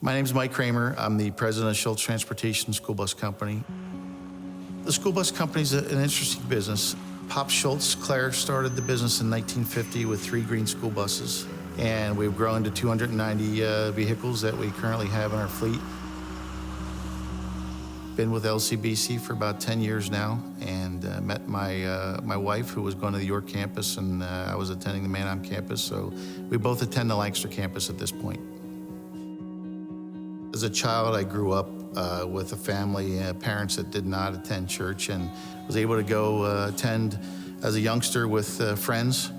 My name's Mike Kramer. I'm the president of Schultz Transportation School Bus Company. The school bus company is an interesting business. Pop Schultz, Claire, started the business in 1950 with 3 green school buses, and we've grown to 290 vehicles that we currently have in our fleet. Been with LCBC for about 10 years now, and met my wife, who was going to the York campus, and I was attending the Manheim campus, so we both attend the Lancaster campus at this point. As a child, I grew up with a family, parents that did not attend church, and was able to go attend as a youngster with friends,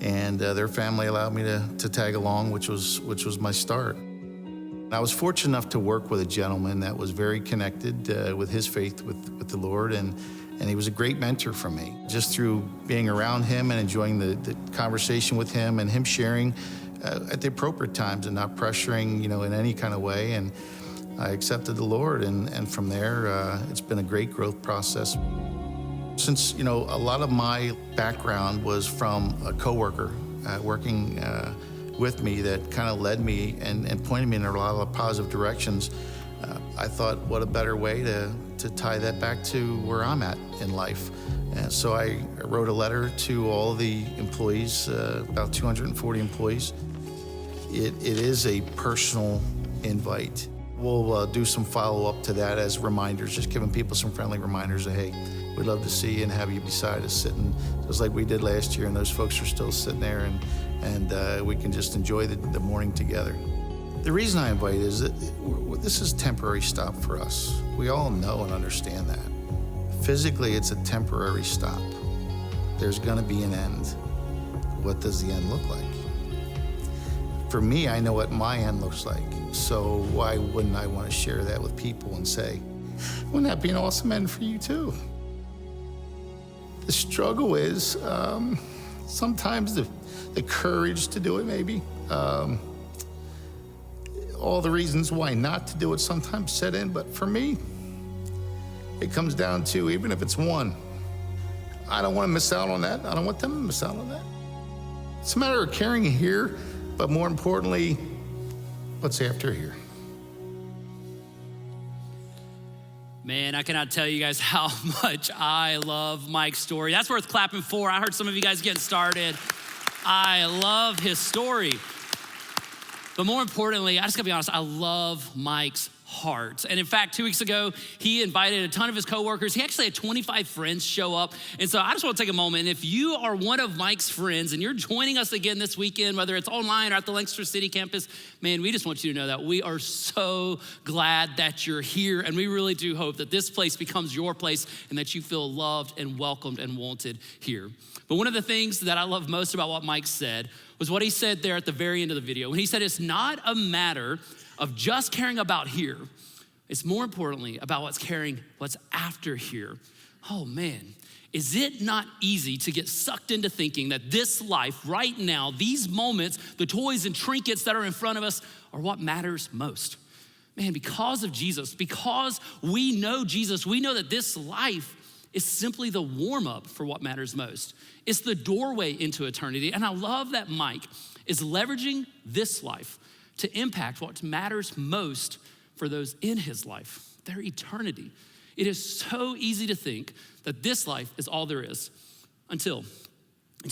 and their family allowed me to tag along, which was my start. I was fortunate enough to work with a gentleman that was very connected with his faith with the Lord, and he was a great mentor for me. Just through being around him and enjoying the conversation with him, and him sharing at the appropriate times and not pressuring, in any kind of way. And I accepted the Lord, and from there, it's been a great growth process. Since, a lot of my background was from a coworker working with me that kind of led me and pointed me in a lot of positive directions, I thought, what a better way to tie that back to where I'm at in life. And so I wrote a letter to all the employees, about 240 employees. It is a personal invite. We'll do some follow-up to that as reminders, just giving people some friendly reminders of, hey, we'd love to see you and have you beside us, sitting just like we did last year, and those folks are still sitting there, and we can just enjoy the morning together. The reason I invite is that this is a temporary stop for us. We all know and understand that. Physically, it's a temporary stop. There's gonna be an end. What does the end look like? For me, I know what my end looks like, so why wouldn't I want to share that with people and say, wouldn't that be an awesome end for you too? The struggle is sometimes the courage to do it, maybe. All the reasons why not to do it sometimes set in, but for me, it comes down to, even if it's one, I don't want to miss out on that. I don't want them to miss out on that. It's a matter of caring here, but more importantly, what's after here? Man, I cannot tell you guys how much I love Mike's story. That's worth clapping for. I heard some of you guys getting started. I love his story. But more importantly, I just gotta be honest, I love Mike's heart. And in fact, 2 weeks ago, he invited a ton of his coworkers. He actually had 25 friends show up. And so I just want to take a moment. If you are one of Mike's friends and you're joining us again this weekend, whether it's online or at the Lancaster City campus, man, we just want you to know that we are so glad that you're here. And we really do hope that this place becomes your place and that you feel loved and welcomed and wanted here. But one of the things that I love most about what Mike said was what he said there at the very end of the video. When he said, it's not a matter of just caring about here. It's more importantly about what's after here. Oh man, is it not easy to get sucked into thinking that this life right now, these moments, the toys and trinkets that are in front of us are what matters most? Man, because of Jesus, because we know Jesus, we know that this life is simply the warm up for what matters most. It's the doorway into eternity. And I love that Mike is leveraging this life to impact what matters most for those in his life, their eternity. It is so easy to think that this life is all there is until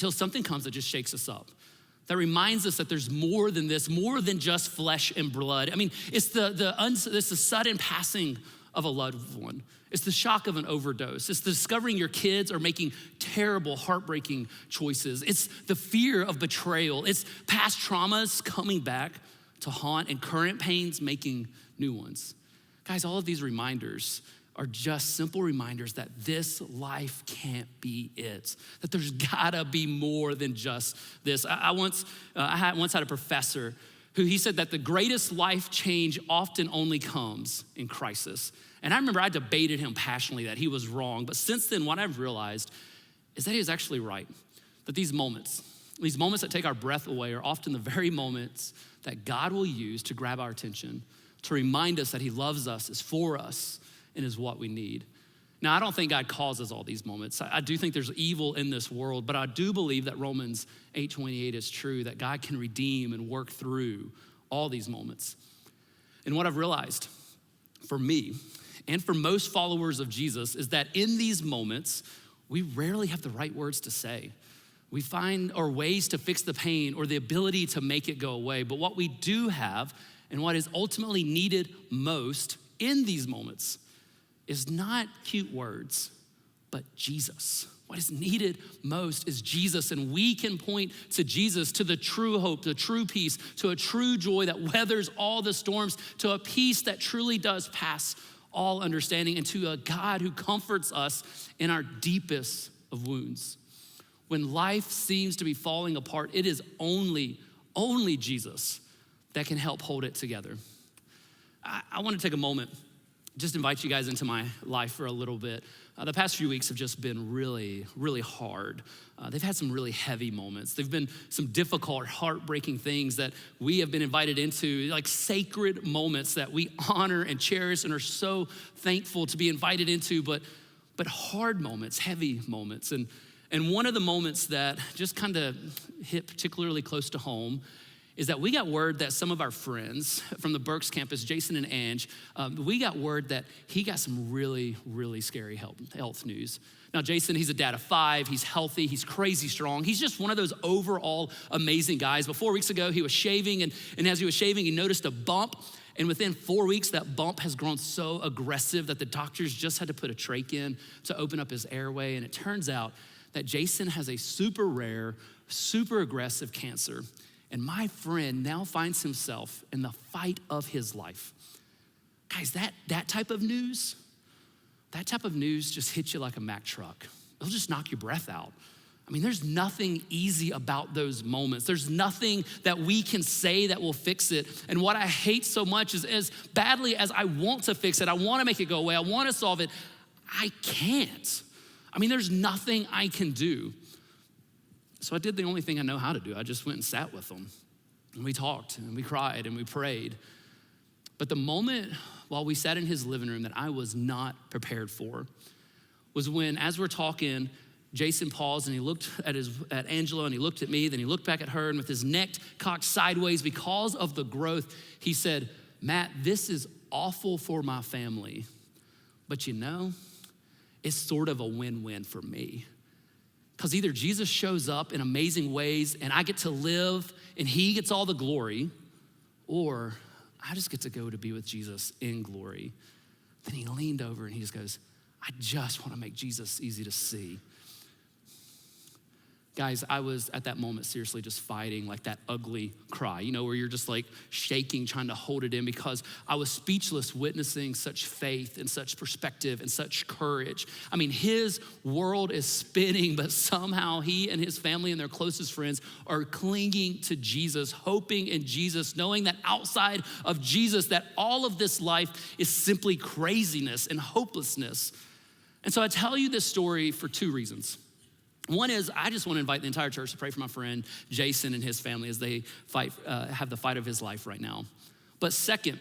something comes that just shakes us up, that reminds us that there's more than this, more than just flesh and blood. I mean, it's the sudden passing of a loved one. It's the shock of an overdose. It's the discovering your kids are making terrible, heartbreaking choices. It's the fear of betrayal. It's past traumas coming back to haunt and current pains making new ones. Guys, all of these reminders are just simple reminders that this life can't be it, that there's gotta be more than just this. I once had a professor who he said that the greatest life change often only comes in crisis. And I remember I debated him passionately that he was wrong, but since then what I've realized is that he was actually right, that these moments that take our breath away are often the very moments that God will use to grab our attention, to remind us that he loves us, is for us, and is what we need. Now, I don't think God causes all these moments. I do think there's evil in this world, but I do believe that Romans 8:28 is true, that God can redeem and work through all these moments. And what I've realized for me and for most followers of Jesus is that in these moments, we rarely have the right words to say. We find our ways to fix the pain or the ability to make it go away. But what we do have and what is ultimately needed most in these moments is not cute words, but Jesus. What is needed most is Jesus, and we can point to Jesus, to the true hope, the true peace, to a true joy that weathers all the storms, to a peace that truly does pass all understanding, and to a God who comforts us in our deepest of wounds. When life seems to be falling apart, it is only Jesus that can help hold it together. I want to take a moment, just invite you guys into my life for a little bit. The past few weeks have just been really, really hard. They've had some really heavy moments. They've been some difficult, heartbreaking things that we have been invited into, like sacred moments that we honor and cherish and are so thankful to be invited into, but hard moments, heavy moments. And one of the moments that just kind of hit particularly close to home is that we got word that some of our friends from the Berks campus, Jason and Ange, we got word that he got some really, really scary health news. Now, Jason, he's a dad of 5, he's healthy, he's crazy strong. He's just one of those overall amazing guys. But 4 weeks ago, he was shaving, and as he was shaving, he noticed a bump. And within 4 weeks, that bump has grown so aggressive that the doctors just had to put a trach in to open up his airway. And it turns out that Jason has a super rare, super aggressive cancer. And my friend now finds himself in the fight of his life. Guys, that type of news just hits you like a Mack truck. It'll just knock your breath out. I mean, there's nothing easy about those moments. There's nothing that we can say that will fix it. And what I hate so much is, as badly as I want to fix it, I want to make it go away, I want to solve it, I can't. I mean, there's nothing I can do. So I did the only thing I know how to do. I just went and sat with him, and we talked, and we cried, and we prayed. But the moment while we sat in his living room that I was not prepared for was when, as we're talking, Jason paused and he looked at Angela, and he looked at me, then he looked back at her, and with his neck cocked sideways because of the growth, he said, "Matt, this is awful for my family, but you know, it's sort of a win-win for me. Because either Jesus shows up in amazing ways and I get to live and he gets all the glory, or I just get to go to be with Jesus in glory." Then he leaned over and he just goes, "I just want to make Jesus easy to see." Guys, I was at that moment seriously just fighting like that ugly cry, you know, where you're just like shaking, trying to hold it in, because I was speechless witnessing such faith and such perspective and such courage. I mean, his world is spinning, but somehow he and his family and their closest friends are clinging to Jesus, hoping in Jesus, knowing that outside of Jesus, that all of this life is simply craziness and hopelessness. And so I tell you this story for 2 reasons. One is, I just want to invite the entire church to pray for my friend Jason and his family as they have the fight of his life right now. But second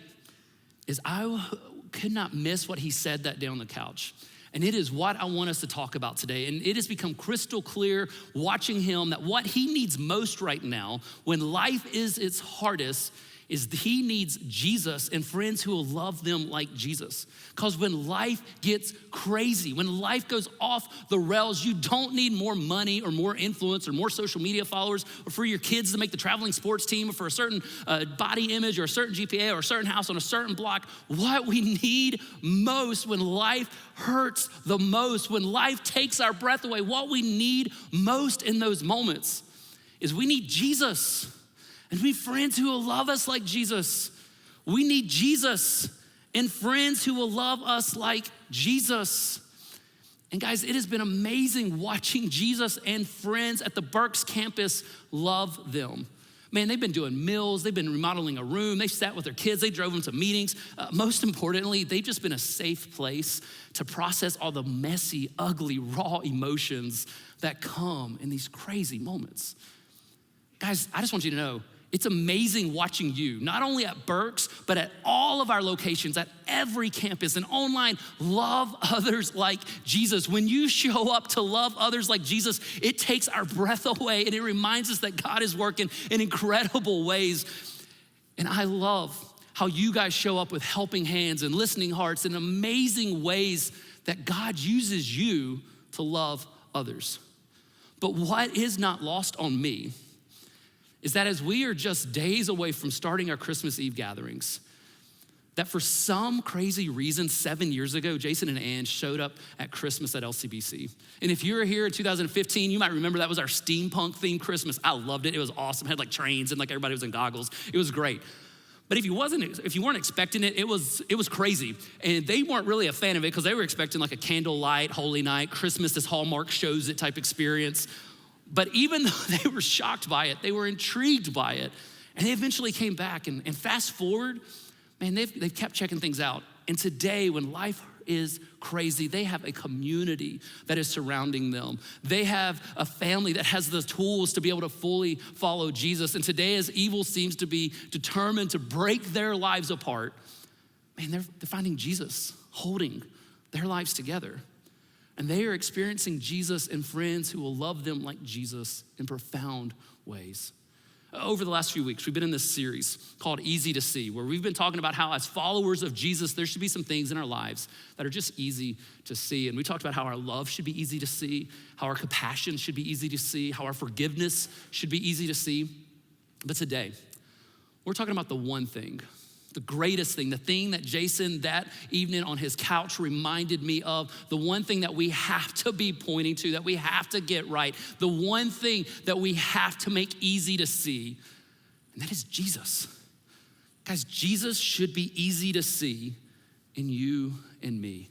is, I could not miss what he said that day on the couch. And it is what I want us to talk about today. And it has become crystal clear watching him that what he needs most right now, when life is its hardest, is he needs Jesus and friends who will love them like Jesus. Because when life gets crazy, when life goes off the rails, you don't need more money or more influence or more social media followers, or for your kids to make the traveling sports team, or for a certain body image or a certain GPA or a certain house on a certain block. What we need most when life hurts the most, when life takes our breath away, what we need most in those moments is we need Jesus. And we need friends who will love us like Jesus. We need Jesus and friends who will love us like Jesus. And guys, it has been amazing watching Jesus and friends at the Berks campus love them. Man, they've been doing meals, they've been remodeling a room, they sat with their kids, they drove them to meetings. Most importantly, they've just been a safe place to process all the messy, ugly, raw emotions that come in these crazy moments. Guys, I just want you to know, it's amazing watching you, not only at Berks, but at all of our locations, at every campus and online, love others like Jesus. When you show up to love others like Jesus, it takes our breath away, and it reminds us that God is working in incredible ways. And I love how you guys show up with helping hands and listening hearts and amazing ways that God uses you to love others. But what is not lost on me is that as we are just days away from starting our Christmas Eve gatherings, that for some crazy reason, 7 years ago, Jason and Ann showed up at Christmas at LCBC. And if you were here in 2015, you might remember that was our steampunk themed Christmas. I loved it. It was awesome. It had like trains and like everybody was in goggles. It was great. But if you weren't expecting it, it was crazy. And they weren't really a fan of it because they were expecting like a candlelight, holy night, Christmas, this Hallmark shows it type experience. But even though they were shocked by it, they were intrigued by it. And they eventually came back and fast forward, man, they've kept checking things out. And today, when life is crazy, they have a community that is surrounding them. They have a family that has the tools to be able to fully follow Jesus. And today, as evil seems to be determined to break their lives apart, man, they're finding Jesus holding their lives together. And they are experiencing Jesus and friends who will love them like Jesus in profound ways. Over the last few weeks, we've been in this series called Easy to See, where we've been talking about how as followers of Jesus, there should be some things in our lives that are just easy to see. And we talked about how our love should be easy to see, how our compassion should be easy to see, how our forgiveness should be easy to see. But today, we're talking about the one thing, the greatest thing, the thing that Jason that evening on his couch reminded me of, the one thing that we have to be pointing to, that we have to get right, the one thing that we have to make easy to see, and that is Jesus. Guys, Jesus should be easy to see in you and me.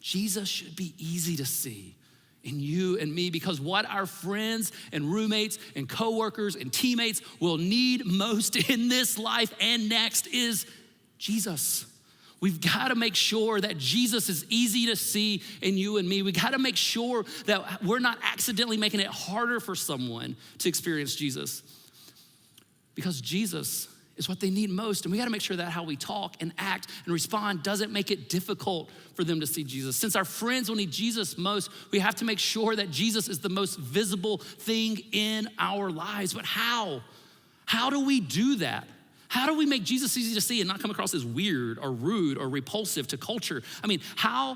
Jesus should be easy to see in you and me, because what our friends and roommates and coworkers and teammates will need most in this life and next is Jesus. We've got to make sure that Jesus is easy to see in you and me. We got to make sure that we're not accidentally making it harder for someone to experience Jesus, because Jesus is what they need most. And we gotta make sure that how we talk and act and respond doesn't make it difficult for them to see Jesus. Since our friends will need Jesus most, we have to make sure that Jesus is the most visible thing in our lives. But how? How do we do that? How do we make Jesus easy to see and not come across as weird or rude or repulsive to culture? I mean, how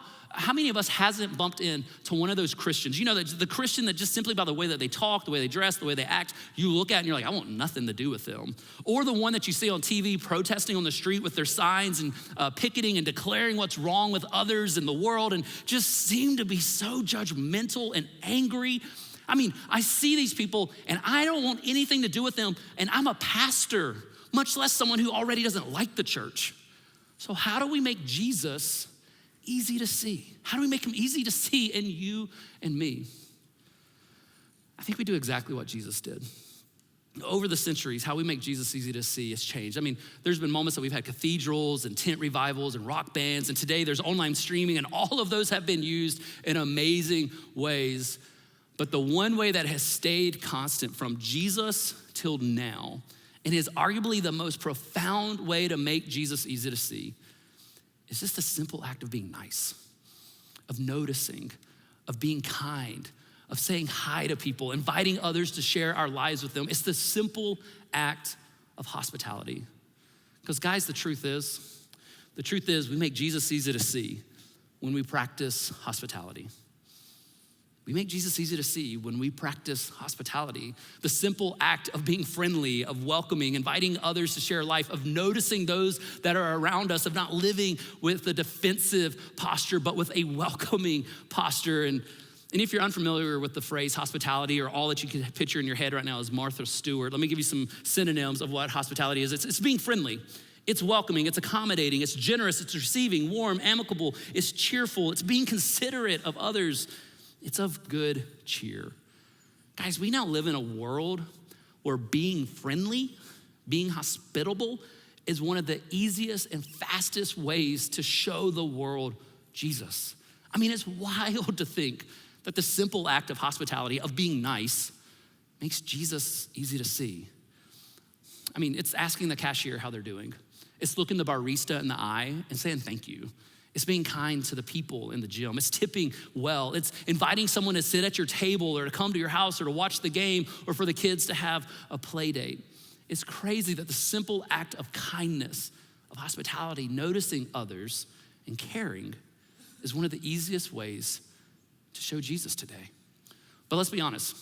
many of us hasn't bumped into one of those Christians? You know, the Christian that just simply by the way that they talk, the way they dress, the way they act, you look at and you're like, I want nothing to do with them. Or the one that you see on TV protesting on the street with their signs and picketing and declaring what's wrong with others in the world and just seem to be so judgmental and angry. I mean, I see these people and I don't want anything to do with them, and I'm a pastor, much less someone who already doesn't like the church. So how do we make Jesus easy to see? How do we make him easy to see in you and me? I think we do exactly what Jesus did. Over the centuries, how we make Jesus easy to see has changed. I mean, there's been moments that we've had cathedrals and tent revivals and rock bands, and today there's online streaming, and all of those have been used in amazing ways. But the one way that has stayed constant from Jesus till now, and is arguably the most profound way to make Jesus easy to see, is just a simple act of being nice, of noticing, of being kind, of saying hi to people, inviting others to share our lives with them. It's the simple act of hospitality. Because guys, the truth is we make Jesus easy to see when we practice hospitality. We make Jesus easy to see when we practice hospitality. The simple act of being friendly, of welcoming, inviting others to share life, of noticing those that are around us, of not living with a defensive posture, but with a welcoming posture. And if you're unfamiliar with the phrase hospitality, or all that you can picture in your head right now is Martha Stewart, let me give you some synonyms of what hospitality is. It's being friendly. It's welcoming, it's accommodating, it's generous, it's receiving, warm, amicable, it's cheerful, it's being considerate of others. It's of good cheer. Guys, we now live in a world where being friendly, being hospitable is one of the easiest and fastest ways to show the world Jesus. I mean, it's wild to think that the simple act of hospitality, of being nice, makes Jesus easy to see. I mean, it's asking the cashier how they're doing. It's looking the barista in the eye and saying thank you. It's being kind to the people in the gym. It's tipping well. It's inviting someone to sit at your table or to come to your house or to watch the game or for the kids to have a play date. It's crazy that the simple act of kindness, of hospitality, noticing others and caring, is one of the easiest ways to show Jesus today. But let's be honest.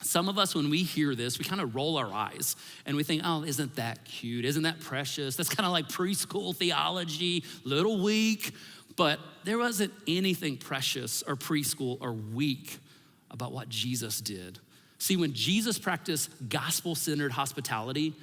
Some of us, when we hear this, we kind of roll our eyes and we think, oh, isn't that cute? Isn't that precious? That's kind of like preschool theology, little weak. But there wasn't anything precious or preschool or weak about what Jesus did. See, when Jesus practiced gospel-centered hospitality,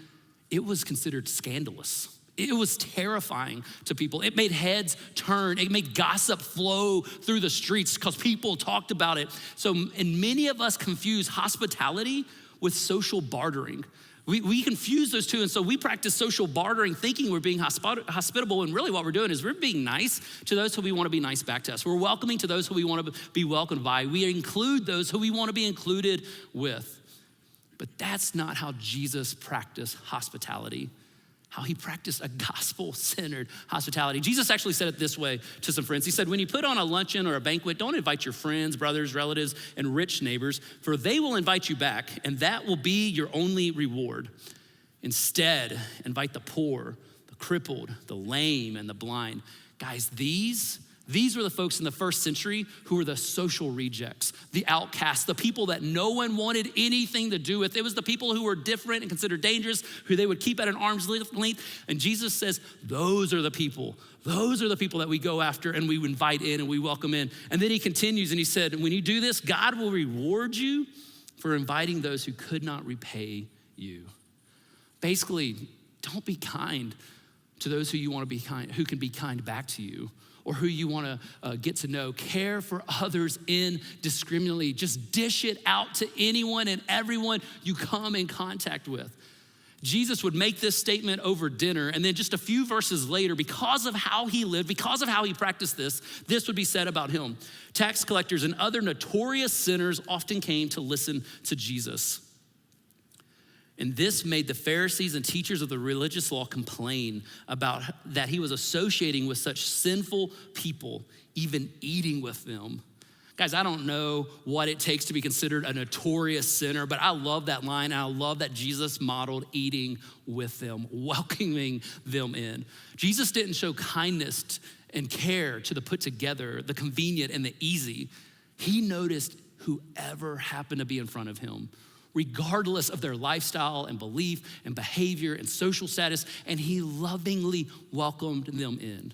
it was considered scandalous. It was terrifying to people. It made heads turn. It made gossip flow through the streets because people talked about it. And many of us confuse hospitality with social bartering. We confuse those two, and so we practice social bartering thinking we're being hospitable, and really what we're doing is we're being nice to those who we want to be nice back to us. We're welcoming to those who we want to be welcomed by. We include those who we want to be included with. But that's not how Jesus practiced hospitality, how he practiced a gospel-centered hospitality. Jesus actually said it this way to some friends. He said, when you put on a luncheon or a banquet, don't invite your friends, brothers, relatives, and rich neighbors, for they will invite you back, and that will be your only reward. Instead, invite the poor, the crippled, the lame, and the blind. Guys, these were the folks in the first century who were the social rejects, the outcasts, the people that no one wanted anything to do with. It was the people who were different and considered dangerous, who they would keep at an arm's length. And Jesus says, those are the people that we go after and we invite in and we welcome in. And then he continues and he said, when you do this, God will reward you for inviting those who could not repay you. Basically, don't be kind to those who you want to be kind, who can be kind back to you, or who you want to get to know. Care for others indiscriminately. Just dish it out to anyone and everyone you come in contact with. Jesus would make this statement over dinner, and then just a few verses later, because of how he lived, because of how he practiced this would be said about him. Tax collectors and other notorious sinners often came to listen to Jesus. And this made the Pharisees and teachers of the religious law complain about that he was associating with such sinful people, even eating with them. Guys, I don't know what it takes to be considered a notorious sinner, but I love that line. And I love that Jesus modeled eating with them, welcoming them in. Jesus didn't show kindness and care to the put together, the convenient and the easy. He noticed whoever happened to be in front of him, regardless of their lifestyle and belief and behavior and social status, and he lovingly welcomed them in.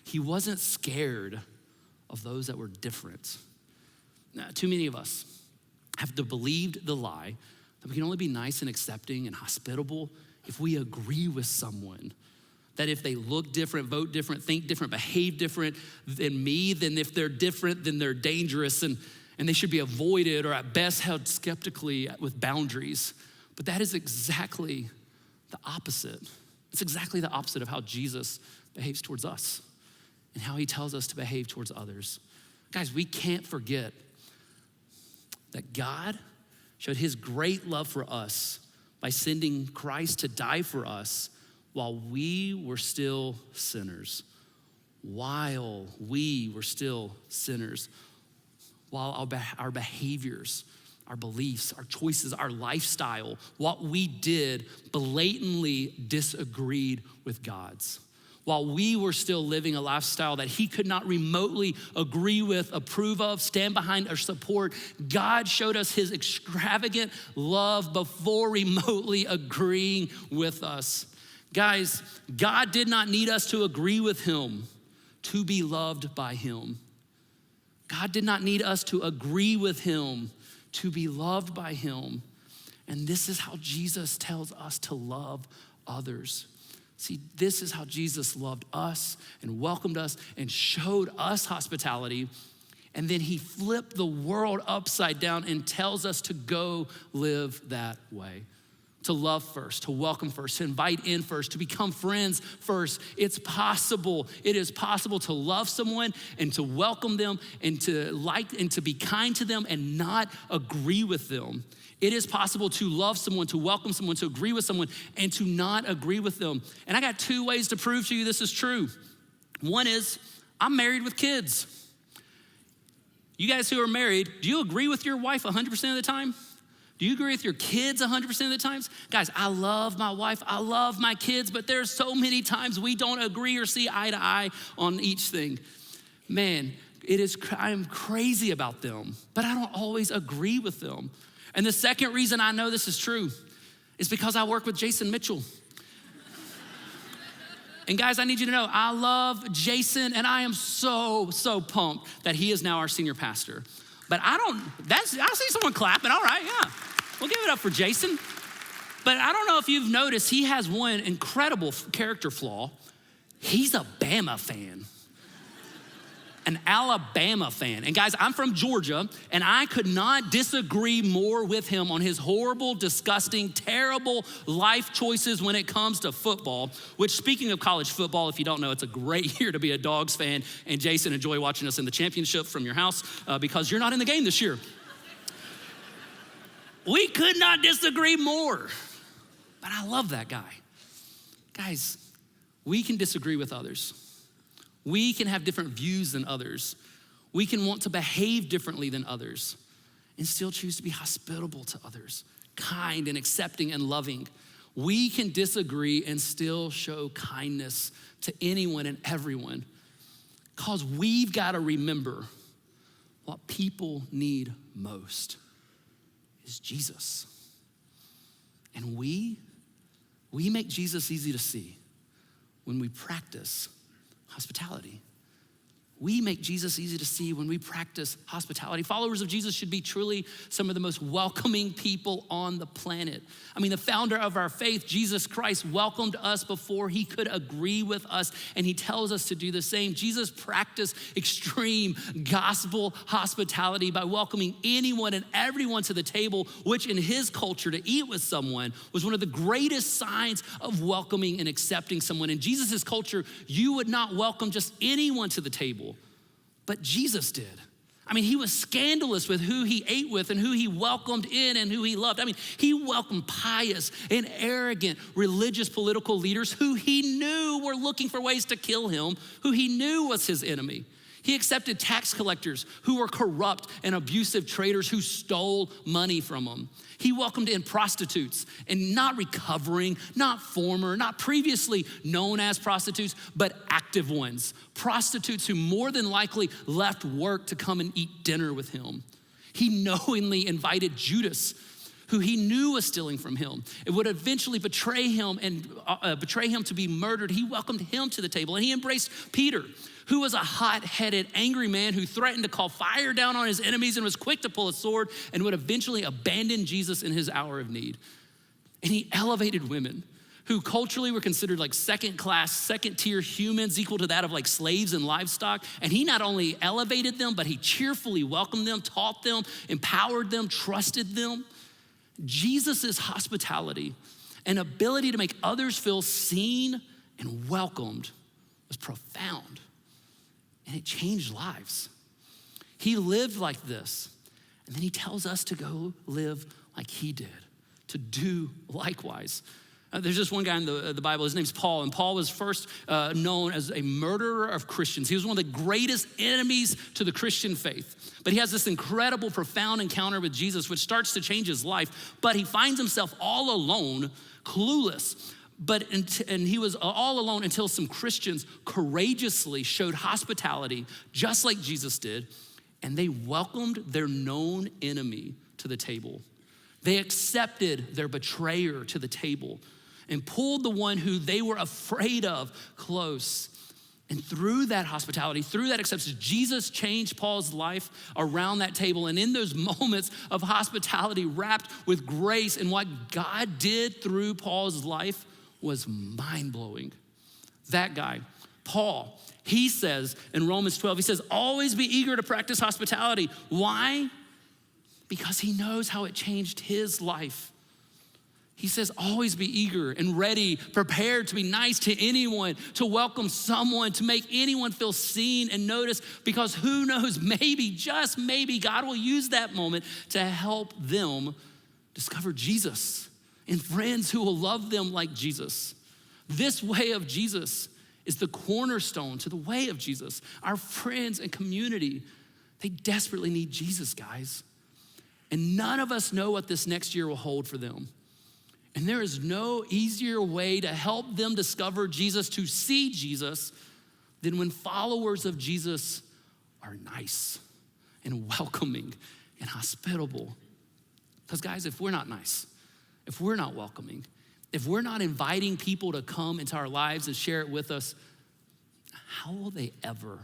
He wasn't scared of those that were different. Now, too many of us have believed the lie that we can only be nice and accepting and hospitable if we agree with someone. That if they look different, vote different, think different, behave different than me, then if they're different, then they're dangerous and they should be avoided or at best held skeptically with boundaries. But that is exactly the opposite. It's exactly the opposite of how Jesus behaves towards us and how he tells us to behave towards others. Guys, we can't forget that God showed his great love for us by sending Christ to die for us while we were still sinners. While we were still sinners. While our behaviors, our beliefs, our choices, our lifestyle, what we did blatantly disagreed with God's. While we were still living a lifestyle that he could not remotely agree with, approve of, stand behind, or support, God showed us his extravagant love before remotely agreeing with us. Guys, God did not need us to agree with him to be loved by him. God did not need us to agree with him to be loved by him. And this is how Jesus tells us to love others. See, this is how Jesus loved us and welcomed us and showed us hospitality. And then he flipped the world upside down and tells us to go live that way. To love first, to welcome first, to invite in first, to become friends first. It's possible. It is possible to love someone and to welcome them and to like and to be kind to them and not agree with them. It is possible to love someone, to welcome someone, to agree with someone, and to not agree with them. And I got two ways to prove to you this is true. One is, I'm married with kids. You guys who are married, do you agree with your wife 100% of the time? Do you agree with your kids 100% of the times? Guys, I love my wife, I love my kids, but there's so many times we don't agree or see eye to eye on each thing. Man, I'm crazy about them, but I don't always agree with them. And the second reason I know this is true is because I work with Jason Mitchell. And guys, I need you to know, I love Jason, and I am so pumped that he is now our senior pastor. But I see someone clapping, all right, yeah. We'll give it up for Jason. But I don't know if you've noticed, he has one incredible character flaw. He's a Bama fan. An Alabama fan. And guys, I'm from Georgia, and I could not disagree more with him on his horrible, disgusting, terrible life choices when it comes to football, which, speaking of college football, if you don't know, it's a great year to be a Dogs fan. And Jason, enjoy watching us in the championship from your house because you're not in the game this year. We could not disagree more, but I love that guy. Guys, we can disagree with others. We can have different views than others. We can want to behave differently than others and still choose to be hospitable to others, kind and accepting and loving. We can disagree and still show kindness to anyone and everyone because we've got to remember what people need most is Jesus. And we make Jesus easy to see when we practice hospitality. We make Jesus easy to see when we practice hospitality. Followers of Jesus should be truly some of the most welcoming people on the planet. I mean, the founder of our faith, Jesus Christ, welcomed us before he could agree with us, and he tells us to do the same. Jesus practiced extreme gospel hospitality by welcoming anyone and everyone to the table, which in his culture, to eat with someone was one of the greatest signs of welcoming and accepting someone. In Jesus' culture, you would not welcome just anyone to the table, but Jesus did. I mean, he was scandalous with who he ate with and who he welcomed in and who he loved. I mean, he welcomed pious and arrogant religious political leaders who he knew were looking for ways to kill him, who he knew was his enemy. He accepted tax collectors who were corrupt and abusive traders who stole money from him. He welcomed in prostitutes, and not recovering, not former, not previously known as prostitutes, but active ones. Prostitutes who more than likely left work to come and eat dinner with him. He knowingly invited Judas, who he knew was stealing from him. It would eventually betray him to be murdered. He welcomed him to the table, and he embraced Peter, who was a hot-headed, angry man who threatened to call fire down on his enemies and was quick to pull a sword and would eventually abandon Jesus in his hour of need. And he elevated women who culturally were considered like second-class, second-tier humans equal to that of like slaves and livestock. And he not only elevated them, but he cheerfully welcomed them, taught them, empowered them, trusted them. Jesus' hospitality and ability to make others feel seen and welcomed was profound. And it changed lives. He lived like this. And then he tells us to go live like he did, to do likewise. There's just one guy in the Bible, his name's Paul, and Paul was first known as a murderer of Christians. He was one of the greatest enemies to the Christian faith. But he has this incredible, profound encounter with Jesus, which starts to change his life, but he finds himself all alone, clueless. And he was all alone until some Christians courageously showed hospitality, just like Jesus did, and they welcomed their known enemy to the table. They accepted their betrayer to the table and pulled the one who they were afraid of close. And through that hospitality, through that acceptance, Jesus changed Paul's life around that table. And in those moments of hospitality wrapped with grace and what God did through Paul's life was mind-blowing. That guy, Paul, he says in Romans 12, he says, always be eager to practice hospitality. Why? Because he knows how it changed his life. He says, always be eager and ready, prepared to be nice to anyone, to welcome someone, to make anyone feel seen and noticed, because who knows, maybe, just maybe, God will use that moment to help them discover Jesus and friends who will love them like Jesus. This way of Jesus is the cornerstone to the way of Jesus. Our friends and community, they desperately need Jesus, guys. And none of us know what this next year will hold for them. And there is no easier way to help them discover Jesus, to see Jesus, than when followers of Jesus are nice and welcoming and hospitable. Because guys, if we're not nice, if we're not welcoming, if we're not inviting people to come into our lives and share it with us, how will they ever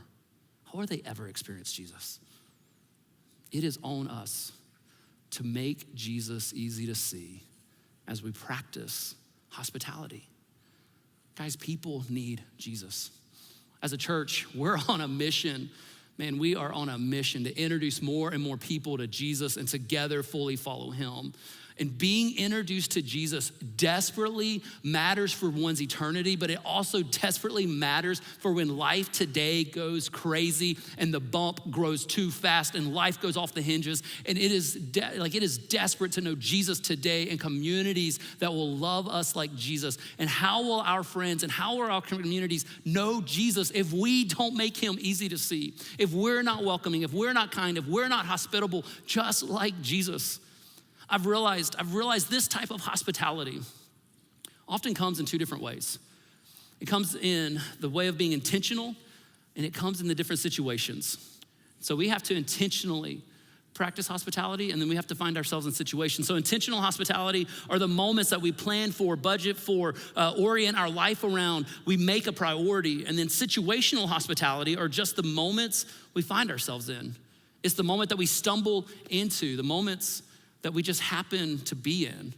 experience Jesus? It is on us to make Jesus easy to see as we practice hospitality. Guys, people need Jesus. As a church, we're on a mission. Man, we are on a mission to introduce more and more people to Jesus and together fully follow him. And being introduced to Jesus desperately matters for one's eternity, but it also desperately matters for when life today goes crazy and the bump grows too fast and life goes off the hinges. And it is desperate to know Jesus today and communities that will love us like Jesus. And how will our friends and how will our communities know Jesus if we don't make him easy to see, if we're not welcoming, if we're not kind, if we're not hospitable, just like Jesus? I've realized this type of hospitality often comes in two different ways. It comes in the way of being intentional, and it comes in the different situations. So we have to intentionally practice hospitality, and then we have to find ourselves in situations. So intentional hospitality are the moments that we plan for, budget for, orient our life around, we make a priority. And then situational hospitality are just the moments we find ourselves in. It's the moment that we stumble into, the moments that we just happen to be in.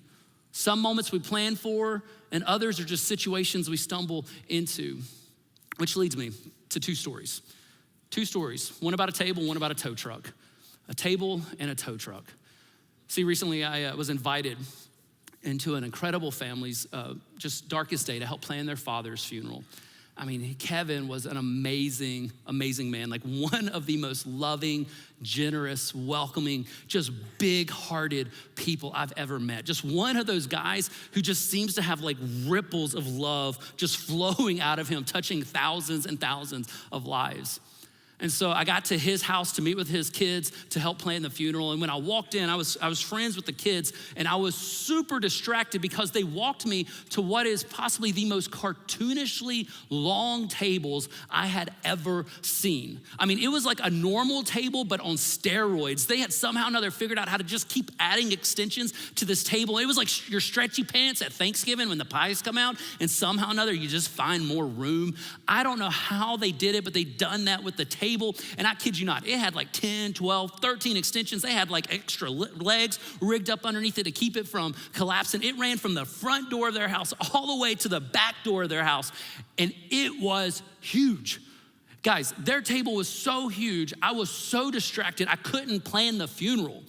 Some moments we plan for, and others are just situations we stumble into. Which leads me to two stories. Two stories, one about a table, one about a tow truck. A table and a tow truck. See, recently I was invited into an incredible family's just darkest day to help plan their father's funeral. I mean, Kevin was an amazing, amazing man, like one of the most loving, generous, welcoming, just big-hearted people I've ever met. Just one of those guys who just seems to have like ripples of love just flowing out of him, touching thousands and thousands of lives. And so I got to his house to meet with his kids to help plan the funeral. And when I walked in, I was friends with the kids, and I was super distracted because they walked me to what is possibly the most cartoonishly long tables I had ever seen. I mean, it was like a normal table, but on steroids. They had somehow or another figured out how to just keep adding extensions to this table. It was like your stretchy pants at Thanksgiving when the pies come out, and somehow or another you just find more room. I don't know how they did it, but they done that with the table. And I kid you not, it had like 10, 12, 13 extensions. They had like extra legs rigged up underneath it to keep it from collapsing. It ran from the front door of their house all the way to the back door of their house. And it was huge. Guys, their table was so huge, I was so distracted, I couldn't plan the funeral.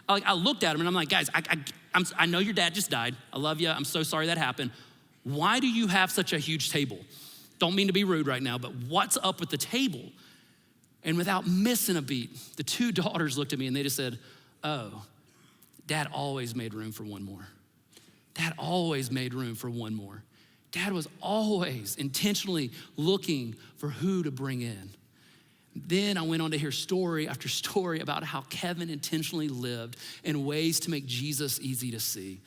I looked at them and I'm like, guys, I know your dad just died. I love you. I'm so sorry that happened. Why do you have such a huge table? Don't mean to be rude right now, but what's up with the table? And without missing a beat, the two daughters looked at me and they just said, oh, Dad always made room for one more. Dad always made room for one more. Dad was always intentionally looking for who to bring in. Then I went on to hear story after story about how Kevin intentionally lived in ways to make Jesus easy to see,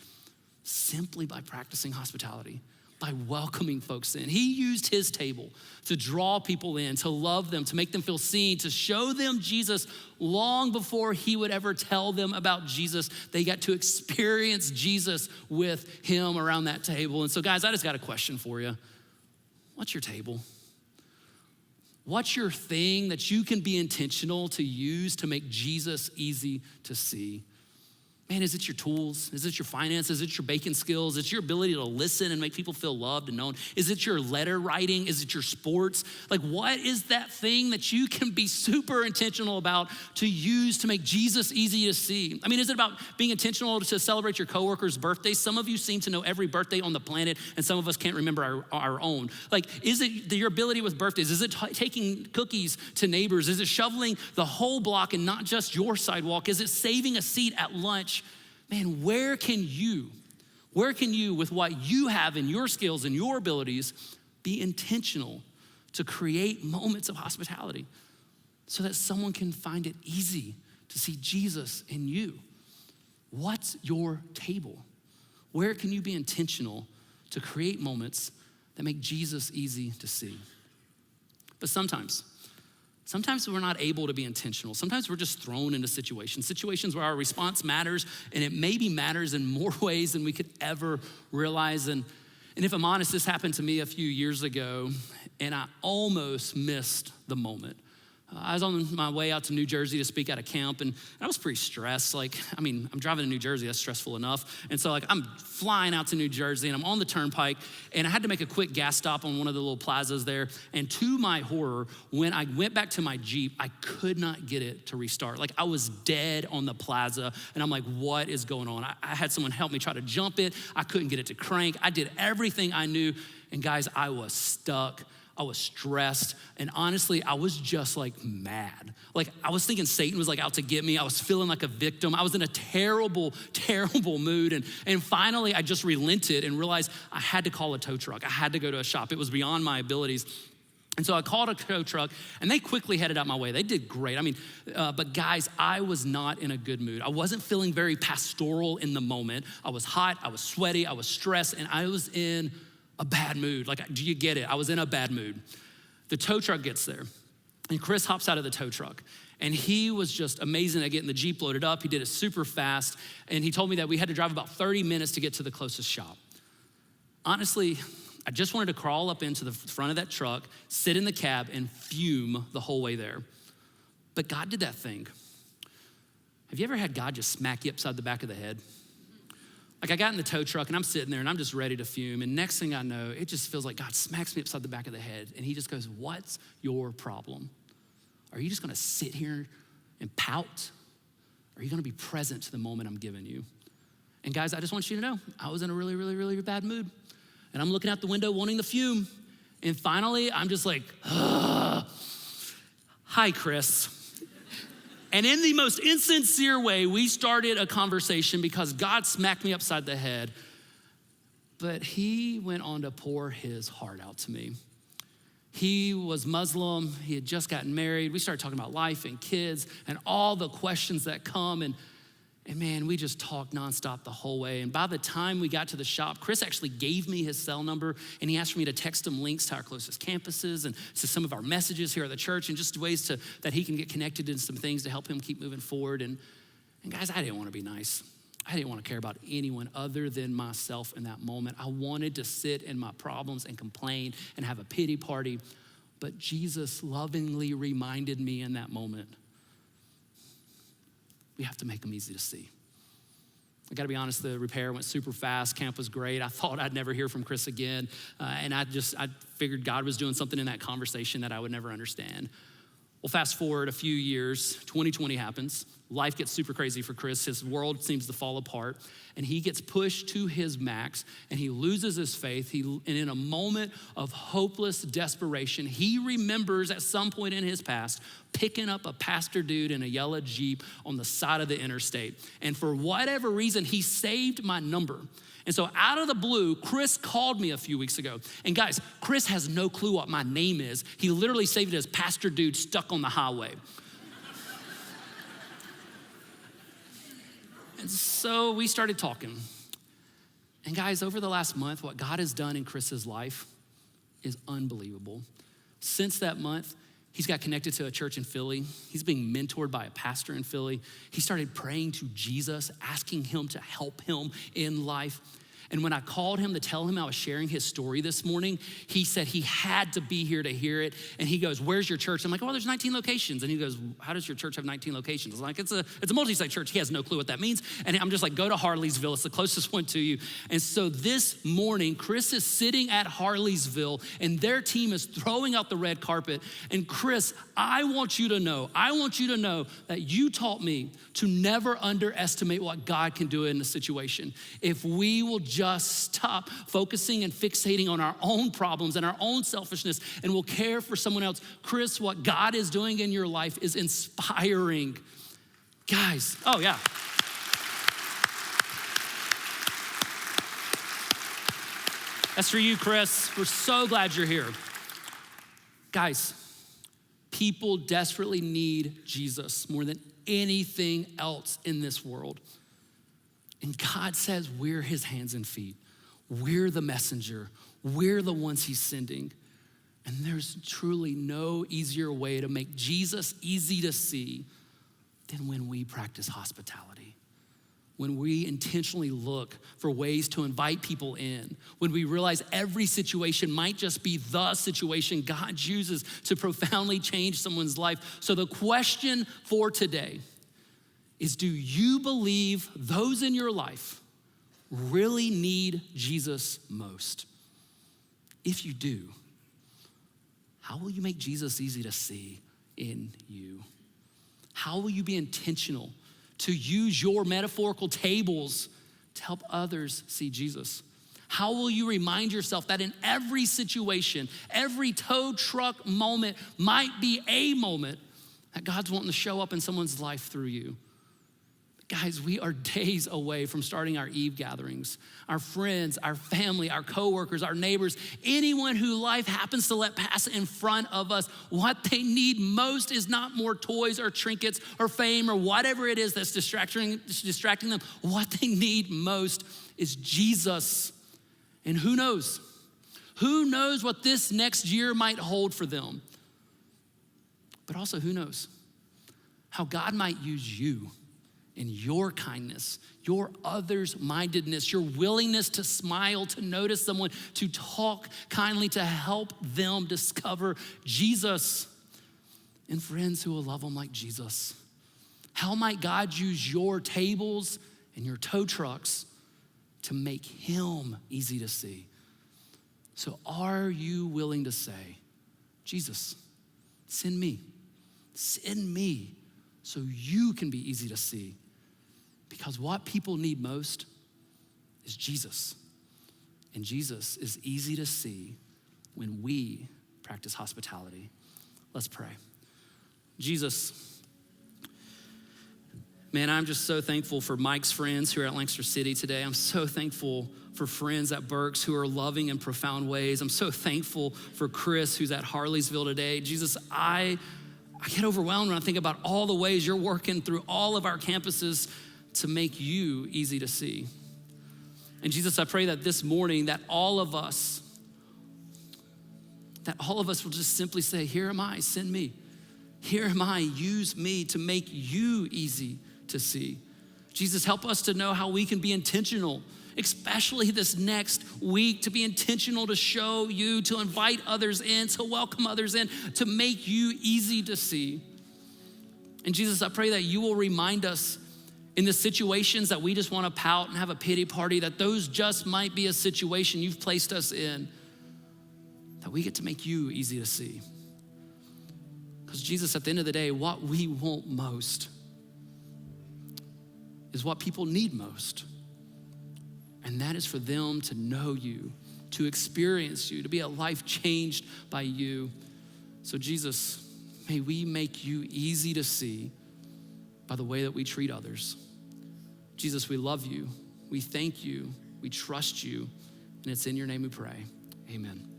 simply by practicing hospitality, by welcoming folks in. He used his table to draw people in, to love them, to make them feel seen, to show them Jesus long before he would ever tell them about Jesus. They got to experience Jesus with him around that table. And so guys, I just got a question for you. What's your table? What's your thing that you can be intentional to use to make Jesus easy to see? Man, is it your tools? Is it your finances? Is it your baking skills? Is it your ability to listen and make people feel loved and known? Is it your letter writing? Is it your sports? Like, what is that thing that you can be super intentional about to use to make Jesus easy to see? I mean, is it about being intentional to celebrate your coworkers' birthdays? Some of you seem to know every birthday on the planet, and some of us can't remember our own. Like, is it your ability with birthdays? Is it taking cookies to neighbors? Is it shoveling the whole block and not just your sidewalk? Is it saving a seat at lunch? Man, where can you, with what you have in your skills and your abilities, be intentional to create moments of hospitality so that someone can find it easy to see Jesus in you? What's your table? Where can you be intentional to create moments that make Jesus easy to see? But sometimes we're not able to be intentional. Sometimes we're just thrown into situations where our response matters, and it maybe matters in more ways than we could ever realize. And if I'm honest, this happened to me a few years ago, and I almost missed the moment. I was on my way out to New Jersey to speak at a camp, and I was pretty stressed. I'm driving to New Jersey, that's stressful enough. And so I'm flying out to New Jersey, and I'm on the turnpike, and I had to make a quick gas stop on one of the little plazas there. And to my horror, when I went back to my Jeep, I could not get it to restart. I was dead on the plaza, and I'm like, what is going on? I had someone help me try to jump it. I couldn't get it to crank. I did everything I knew, and guys, I was stuck. I was stressed, and honestly, I was just mad. I was thinking Satan was out to get me. I was feeling like a victim. I was in a terrible, terrible mood, and finally, I just relented and realized I had to call a tow truck. I had to go to a shop. It was beyond my abilities. And so I called a tow truck, and they quickly headed out my way. They did great. But guys, I was not in a good mood. I wasn't feeling very pastoral in the moment. I was hot, I was sweaty, I was stressed, and I was in a bad mood. Do you get it? I was in a bad mood. The tow truck gets there, and Chris hops out of the tow truck, and he was just amazing at getting the Jeep loaded up. He did it super fast, and he told me that we had to drive about 30 minutes to get to the closest shop. Honestly, I just wanted to crawl up into the front of that truck, sit in the cab, and fume the whole way there. But God did that thing. Have you ever had God just smack you upside the back of the head? I got in the tow truck, and I'm sitting there, and I'm just ready to fume. And next thing I know, it just feels like God smacks me upside the back of the head. And he just goes, what's your problem? Are you just gonna sit here and pout? Or are you gonna be present to the moment I'm giving you? And guys, I just want you to know, I was in a really, really, really bad mood. And I'm looking out the window wanting to fume. And finally, I'm just hi, Chris. And in the most insincere way, we started a conversation because God smacked me upside the head. But he went on to pour his heart out to me. He was Muslim. He had just gotten married. We started talking about life and kids and all the questions that come. And man, we just talked nonstop the whole way. And by the time we got to the shop, Chris actually gave me his cell number, and he asked for me to text him links to our closest campuses and to some of our messages here at the church, and just ways that he can get connected in some things to help him keep moving forward. And guys, I didn't want to be nice. I didn't want to care about anyone other than myself in that moment. I wanted to sit in my problems and complain and have a pity party. But Jesus lovingly reminded me in that moment, we have to make them easy to see. I gotta be honest, the repair went super fast. Camp was great. I thought I'd never hear from Chris again. And I figured God was doing something in that conversation that I would never understand. Well, fast forward a few years, 2020 happens. Life gets super crazy for Chris. His world seems to fall apart, and he gets pushed to his max, and he loses his faith. And in a moment of hopeless desperation, he remembers at some point in his past picking up a pastor dude in a yellow Jeep on the side of the interstate. And for whatever reason, he saved my number. And so out of the blue, Chris called me a few weeks ago. And guys, Chris has no clue what my name is. He literally saved it as pastor dude stuck on the highway. And so we started talking. And guys, over the last month, what God has done in Chris's life is unbelievable. Since that month, he's got connected to a church in Philly. He's being mentored by a pastor in Philly. He started praying to Jesus, asking him to help him in life. And when I called him to tell him I was sharing his story this morning, he said he had to be here to hear it. And he goes, where's your church? I'm like, well, there's 19 locations. And he goes, how does your church have 19 locations? I'm like, it's a multi-site church. He has no clue what that means. And I'm just like, go to Harleysville. It's the closest one to you. And so this morning, Chris is sitting at Harleysville, and their team is throwing out the red carpet. And Chris, I want you to know that you taught me to never underestimate what God can do in a situation. If we will just stop focusing and fixating on our own problems and our own selfishness, and will care for someone else. Chris, what God is doing in your life is inspiring. Guys, oh yeah. That's for you, Chris. We're so glad you're here. Guys, people desperately need Jesus more than anything else in this world. And God says we're his hands and feet. We're the messenger. We're the ones he's sending. And there's truly no easier way to make Jesus easy to see than when we practice hospitality. When we intentionally look for ways to invite people in, when we realize every situation might just be the situation God uses to profoundly change someone's life. So the question for today is, do you believe those in your life really need Jesus most? If you do, how will you make Jesus easy to see in you? How will you be intentional to use your metaphorical tables to help others see Jesus? How will you remind yourself that in every situation, every tow truck moment might be a moment that God's wanting to show up in someone's life through you? Guys, we are days away from starting our Eve gatherings. Our friends, our family, our coworkers, our neighbors, anyone who life happens to let pass in front of us, what they need most is not more toys or trinkets or fame or whatever it is that's distracting them. What they need most is Jesus. And who knows? Who knows what this next year might hold for them? But also, who knows how God might use you in your kindness, your others-mindedness, your willingness to smile, to notice someone, to talk kindly, to help them discover Jesus, and friends who will love them like Jesus. How might God use your tables and your tow trucks to make him easy to see? So are you willing to say, Jesus, send me so you can be easy to see? Because what people need most is Jesus. And Jesus is easy to see when we practice hospitality. Let's pray. Jesus, man, I'm just so thankful for Mike's friends who are at Lancaster City today. I'm so thankful for friends at Berks who are loving in profound ways. I'm so thankful for Chris who's at Harleysville today. Jesus, I get overwhelmed when I think about all the ways you're working through all of our campuses to make you easy to see. And Jesus, I pray that this morning that all of us will just simply say, here am I, send me. Here am I, use me to make you easy to see. Jesus, help us to know how we can be intentional, especially this next week, to be intentional to show you, to invite others in, to welcome others in, to make you easy to see. And Jesus, I pray that you will remind us in the situations that we just want to pout and have a pity party, that those just might be a situation you've placed us in, that we get to make you easy to see. Because Jesus, at the end of the day, what we want most is what people need most. And that is for them to know you, to experience you, to be a life changed by you. So Jesus, may we make you easy to see by the way that we treat others. Jesus, we love you. We thank you. We trust you. And it's in your name we pray. Amen.